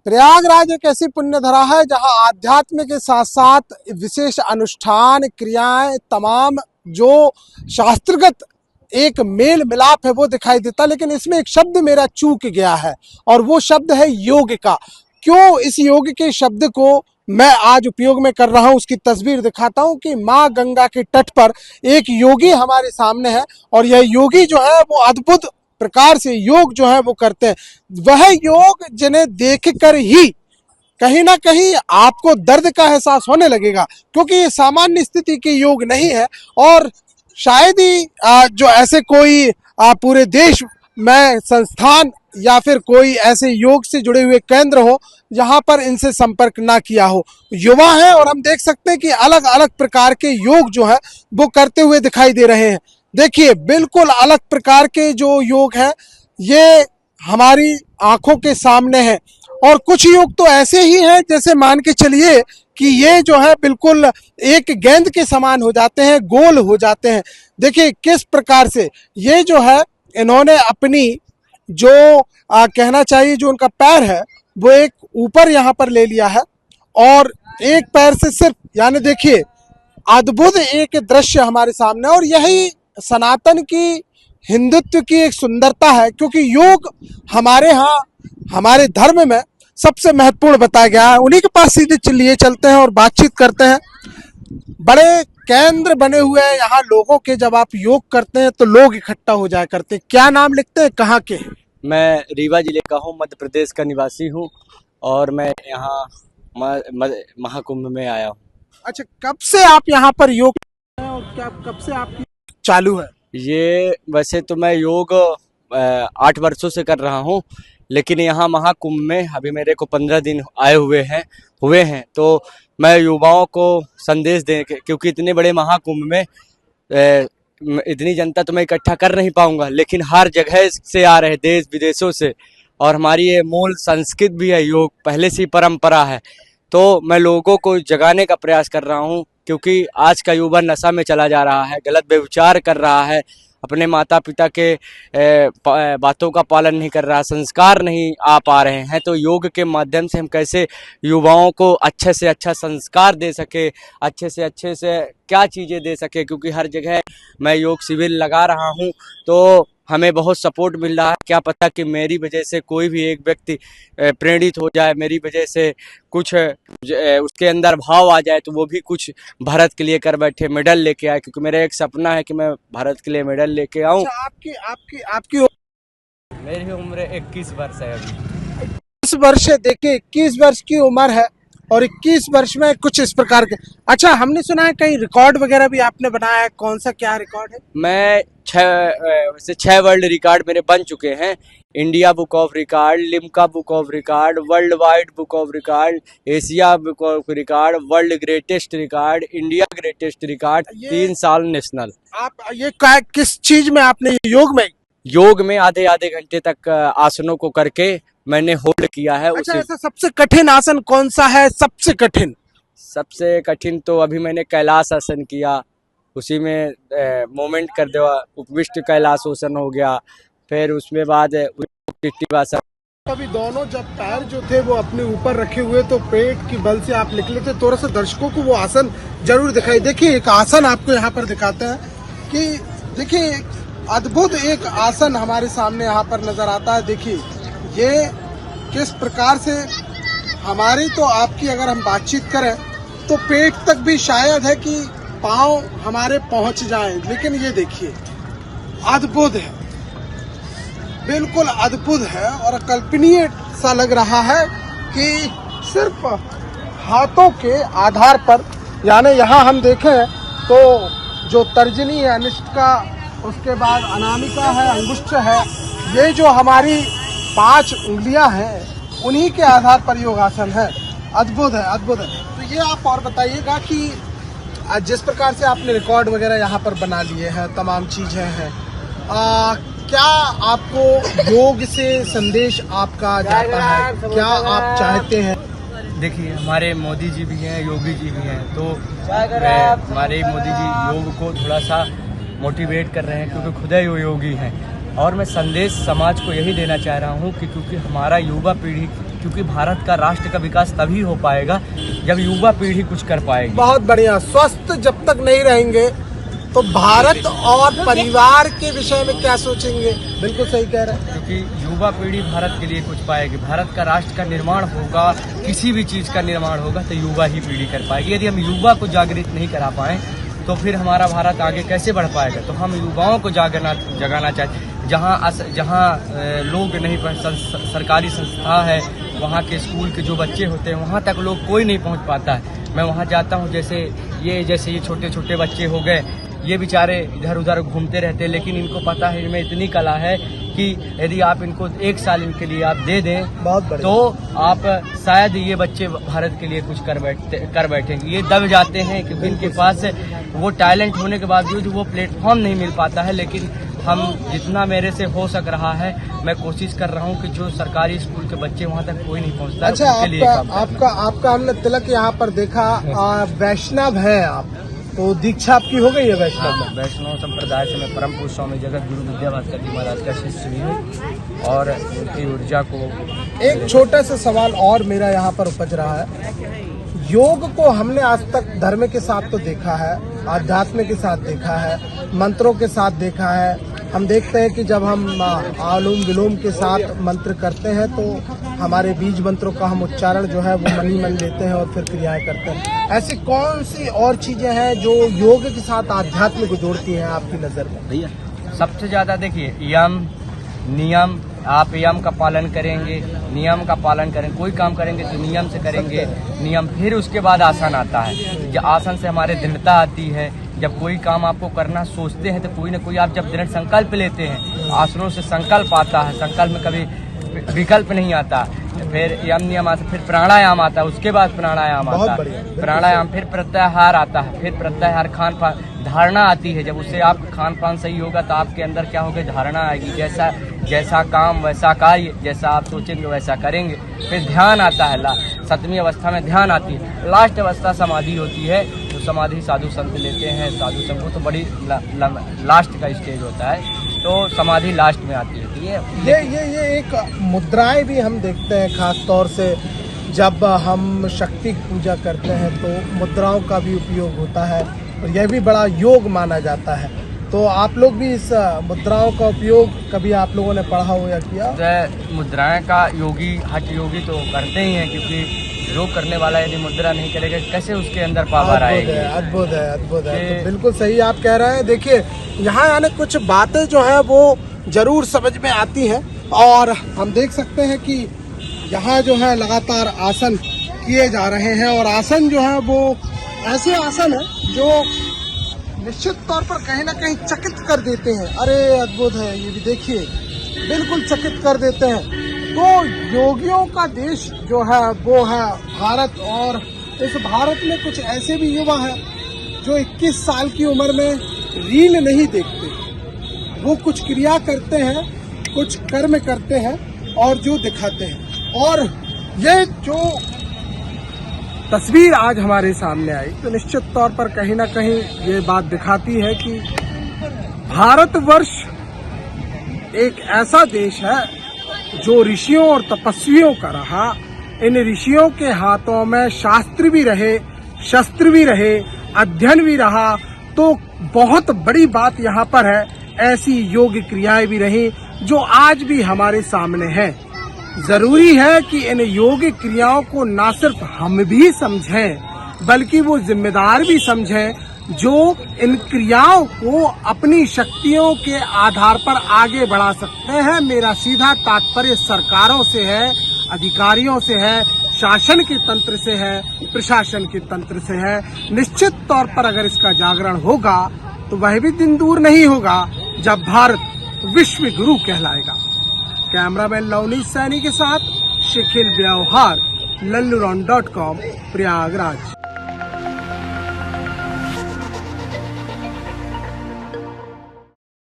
प्रयागराज एक ऐसी पुण्य धरा है जहां आध्यात्म के साथ साथ विशेष अनुष्ठान क्रियाएं तमाम जो शास्त्रगत एक मेल मिलाप है वो दिखाई देता, लेकिन इसमें एक शब्द मेरा चूक गया है और वो शब्द है योग का। क्यों इस योग के शब्द को मैं आज उपयोग में कर रहा हूं, उसकी तस्वीर दिखाता हूं कि माँ गंगा के तट पर एक योगी हमारे सामने है और यह योगी जो है वो अद्भुत प्रकार से योग जो है वो करते हैं। वह योग जिन्हें देखकर ही कहीं ना कहीं आपको दर्द का एहसास होने लगेगा, क्योंकि ये सामान्य स्थिति के योग नहीं है और शायद ही जो ऐसे कोई पूरे देश में संस्थान या फिर कोई ऐसे योग से जुड़े हुए केंद्र हो जहां पर इनसे संपर्क ना किया हो। युवा है और हम देख सकते हैं कि अलग अलग प्रकार के योग जो है वो करते हुए दिखाई दे रहे हैं। देखिए, बिल्कुल अलग प्रकार के जो योग है ये हमारी आंखों के सामने है और कुछ योग तो ऐसे ही हैं जैसे मान के चलिए कि ये जो है बिल्कुल एक गेंद के समान हो जाते हैं, गोल हो जाते हैं। देखिए किस प्रकार से ये जो है इन्होंने अपनी जो कहना चाहिए जो उनका पैर है वो एक ऊपर यहाँ पर ले लिया है और एक पैर से सिर्फ, यानी देखिए अद्भुत एक दृश्य हमारे सामने। और यही सनातन की हिंदुत्व की एक सुंदरता है, क्योंकि योग हमारे यहाँ हमारे धर्म में सबसे महत्वपूर्ण बताया गया है। उन्हीं के पास सीधे चलिए चलते हैं और बातचीत करते हैं। बड़े केंद्र बने हुए हैं यहाँ लोगों के, जब आप योग करते हैं तो लोग इकट्ठा हो जाया करते हैं। क्या नाम लिखते हैं, कहाँ के? मैं रीवा जिले का हूँ, मध्य प्रदेश का निवासी हूँ और मैं यहाँ महाकुंभ में आया हूँ। अच्छा, कब से आप यहाँ पर योग कर रहे हैं और क्या कब से आपकी चालू है? ये वैसे तो मैं योग 8 वर्षों से कर रहा हूँ, लेकिन यहाँ महाकुंभ में अभी मेरे को 15 दिन आए हुए हैं तो मैं युवाओं को संदेश दें, क्योंकि इतने बड़े महाकुंभ में इतनी जनता तो मैं इकट्ठा कर नहीं पाऊंगा, लेकिन हर जगह से आ रहे देश विदेशों से, और हमारी ये मूल संस्कृत भी है, योग पहले से ही परंपरा है। तो मैं लोगों को जगाने का प्रयास कर रहा हूँ, क्योंकि आज का युवा नशा में चला जा रहा है, गलत व्यभिचार कर रहा है, अपने माता पिता के बातों का पालन नहीं कर रहा, संस्कार नहीं आ पा रहे हैं। तो योग के माध्यम से हम कैसे युवाओं को अच्छे से अच्छा संस्कार दे सके, अच्छे से क्या चीज़ें दे सके, क्योंकि हर जगह मैं योग शिविर लगा रहा हूँ तो हमें बहुत सपोर्ट मिल रहा है। क्या पता कि मेरी वजह से कोई भी एक व्यक्ति प्रेरित हो जाए, मेरी वजह से कुछ उसके अंदर भाव आ जाए, तो वो भी कुछ भारत के लिए कर बैठे, मेडल लेके आए, क्योंकि मेरा एक सपना है कि मैं भारत के लिए मेडल लेके आऊं। अच्छा, आपकी मेरी उम्र 21 वर्ष है अभी। 21 वर्ष है। देखिए 21 वर्ष की उम्र है और 21 वर्ष में कुछ इस प्रकार के। अच्छा, हमने सुना है कहीं रिकॉर्ड वगैरह भी आपने बनाया है, कौन सा क्या रिकॉर्ड है? मैं 6 वर्ल्ड रिकॉर्ड मेरे बन चुके हैं। India book of record, Limca book of record, world wide book of record, Asia book of record, world greatest record, India greatest record, 3 साल नेशनल। आप ये किस चीज में आपने, योग में आधे घंटे तक आसनों को करके मैंने होल्ड किया है। अच्छा, ऐसा सबसे कठिन आसन कौन सा है? सबसे कठिन तो अभी मैंने कैलाश आसन किया, उसी में मोमेंट कर दिया, उपविष्ट कैलाशोसन हो गया, फिर उसमें बाद आसन। अभी दोनों जब पैर जो थे वो अपने ऊपर रखे हुए तो पेट की बल से आप निकले थे, थोड़ा सा दर्शकों को वो आसन जरूर दिखाई। देखिए एक आसन आपको यहाँ पर दिखाते हैं कि देखिए अद्भुत एक आसन हमारे सामने यहाँ पर नजर आता है। देखिए ये किस प्रकार से हमारी तो आपकी अगर हम बातचीत करें तो पेट तक भी शायद है कि पांव हमारे पहुंच जाएं, लेकिन ये देखिए अद्भुत है, बिल्कुल अद्भुत है और अकल्पनीय सा लग रहा है कि सिर्फ हाथों के आधार पर, यानी यहाँ हम देखें तो जो तर्जनी है अनिष्टिका, उसके बाद अनामिका है, अंगुष्ठ है, ये जो हमारी 5 उंगलियां हैं उन्हीं के आधार पर योगासन है। अद्भुत है, अद्भुत है। तो ये आप और बताइएगा कि जिस प्रकार से आपने रिकॉर्ड वगैरह यहाँ पर बना लिए हैं, तमाम चीजें हैं, क्या आपको योग से संदेश आपका जाता है? क्या आप चाहते हैं? देखिए हमारे मोदी जी भी हैं, योगी जी भी हैं, तो हमारे मोदी जी योग को थोड़ा सा मोटिवेट कर रहे हैं, क्योंकि खुद ही योगी हैं। और मैं संदेश समाज को यही देना चाह रहा हूँ कि क्योंकि हमारा युवा पीढ़ी क्योंकि भारत का राष्ट्र का विकास तभी हो पाएगा जब युवा पीढ़ी कुछ कर पाएगी। बहुत बढ़िया। स्वस्थ जब तक नहीं रहेंगे तो भारत और परिवार के विषय में क्या सोचेंगे? बिल्कुल सही कह रहे हैं। क्योंकि युवा पीढ़ी भारत के लिए कुछ पाएगी। भारत का राष्ट्र का निर्माण होगा, किसी भी चीज़ का निर्माण होगा तो युवा ही पीढ़ी कर पाएगी। यदि हम युवा को जागृत नहीं करा पाएँ तो फिर हमारा भारत आगे कैसे बढ़ पाएगा? तो हम युवाओं को जगाना चाहते। जहाँ लोग नहीं सरकारी संस्था है, वहाँ के स्कूल के जो बच्चे होते हैं वहाँ तक लोग कोई नहीं पहुँच पाता है। मैं वहाँ जाता हूँ, जैसे ये छोटे छोटे बच्चे हो गए, ये बेचारे इधर उधर घूमते रहते हैं, लेकिन इनको पता है इनमें इतनी कला है कि यदि आप इनको 1 साल इनके लिए आप दे दें तो आप शायद ये बच्चे भारत के लिए कुछ कर बैठेंगे। ये दब जाते हैं क्योंकि इनके पास वो टैलेंट होने के बावजूद वो प्लेटफॉर्म नहीं मिल पाता है। लेकिन हम जितना मेरे से हो सक रहा है मैं कोशिश कर रहा हूँ कि जो सरकारी स्कूल के बच्चे वहाँ तक कोई नहीं पहुँचता। अच्छा, आपका हमने तिलक यहाँ पर देखा, वैष्णव है आप, तो दीक्षा आपकी हो गई है वैष्णव में? वैष्णव संप्रदाय से मैं परम पूज्य स्वामी जगत गुरु विद्याभास्कर जी महाराज का शिष्य भी हूँ और उनकी ऊर्जा को। एक छोटा सा सवाल और मेरा यहाँ पर उपज रहा है। योग को हमने आज तक धर्म के साथ तो देखा है, आध्यात्म के साथ देखा है, मंत्रों के साथ देखा है। हम देखते हैं कि जब हम आलोम विलोम के साथ मंत्र करते हैं तो हमारे बीज मंत्रों का हम उच्चारण जो है वो मन ही मन लेते हैं और फिर क्रियाएं करते हैं। ऐसी कौन सी और चीजें हैं जो योग के साथ आध्यात्म को जोड़ती हैं आपकी नजर में? भैया सबसे ज्यादा देखिए यम नियम, आप यम का पालन करेंगे, नियम का पालन करेंगे, कोई काम करेंगे तो नियम से करेंगे, नियम, फिर उसके बाद आसन आता है। जब आसन से हमारे दृढ़ता आती है। जब कोई काम आपको करना सोचते हैं तो कोई ना कोई आप जब दृढ़ संकल्प लेते हैं, आसनों से संकल्प आता है, संकल्प में कभी विकल्प नहीं आता। फिर यम नियम आता, फिर प्राणायाम आता है, उसके बाद प्राणायाम आता है, प्राणायाम, फिर प्रत्याहार आता है, फिर प्रत्याहार खान पान, धारणा आती है। जब उससे आप खान पान सही होगा तो आपके अंदर क्या होगा, धारणा आएगी। जैसा काम वैसा कार्य, जैसा आप सोचेंगे वैसा करेंगे। फिर ध्यान आता है, 7वीं अवस्था में ध्यान आती है। लास्ट अवस्था समाधि होती है, तो समाधि साधु संत लेते हैं। साधु संत को तो बड़ी लास्ट का स्टेज होता है, तो समाधि लास्ट में आती है। ये एक मुद्राएं भी हम देखते हैं, खास तौर से जब हम शक्ति पूजा करते हैं तो मुद्राओं का भी उपयोग होता है और यह भी बड़ा योग माना जाता है। तो आप लोग भी इस मुद्राओं का उपयोग कभी आप लोगों ने पढ़ा हो या किया? मुद्राएं का योगी हठ योगी तो करते ही हैं, क्योंकि योग करने वाला यदि मुद्रा नहीं करेगा कैसे उसके अंदर पावर आएगी। अद्भुत है, अद्भुत है। तो बिल्कुल सही आप कह रहे हैं। देखिए यहाँ आने कुछ बातें जो है वो जरूर समझ में आती हैं और हम देख सकते हैं कि यहाँ जो है लगातार आसन किए जा रहे हैं और आसन जो है वो ऐसे आसन है जो निश्चित तौर पर कहीं ना कहीं चकित कर देते हैं। अरे अद्भुत है, ये भी देखिए, बिल्कुल चकित कर देते हैं। तो योगियों का देश जो है वो है भारत और इस भारत में कुछ ऐसे भी युवा हैं जो 21 साल की उम्र में रील नहीं देखते, वो कुछ क्रिया करते हैं, कुछ कर्म करते हैं और जो दिखाते हैं। और ये जो तस्वीर आज हमारे सामने आई तो निश्चित तौर पर कहीं ना कहीं ये बात दिखाती है कि भारतवर्ष एक ऐसा देश है जो ऋषियों और तपस्वियों का रहा। इन ऋषियों के हाथों में शास्त्र भी रहे, शस्त्र भी रहे, अध्ययन भी रहा। तो बहुत बड़ी बात यहाँ पर है, ऐसी योग क्रियाएं भी रही जो आज भी हमारे सामने है। जरूरी है कि इन योग क्रियाओं को न सिर्फ हम भी समझें बल्कि वो जिम्मेदार भी समझें जो इन क्रियाओं को अपनी शक्तियों के आधार पर आगे बढ़ा सकते हैं। मेरा सीधा तात्पर्य सरकारों से है, अधिकारियों से है, शासन के तंत्र से है, प्रशासन के तंत्र से है। निश्चित तौर पर अगर इसका जागरण होगा तो वह भी दिन दूर नहीं होगा जब भारत विश्व गुरु कहलाएगा। कैमरामैन लवनीश सैनी के साथ शिखिल व्यवहार, लल्लूरॉन.com, प्रयागराज।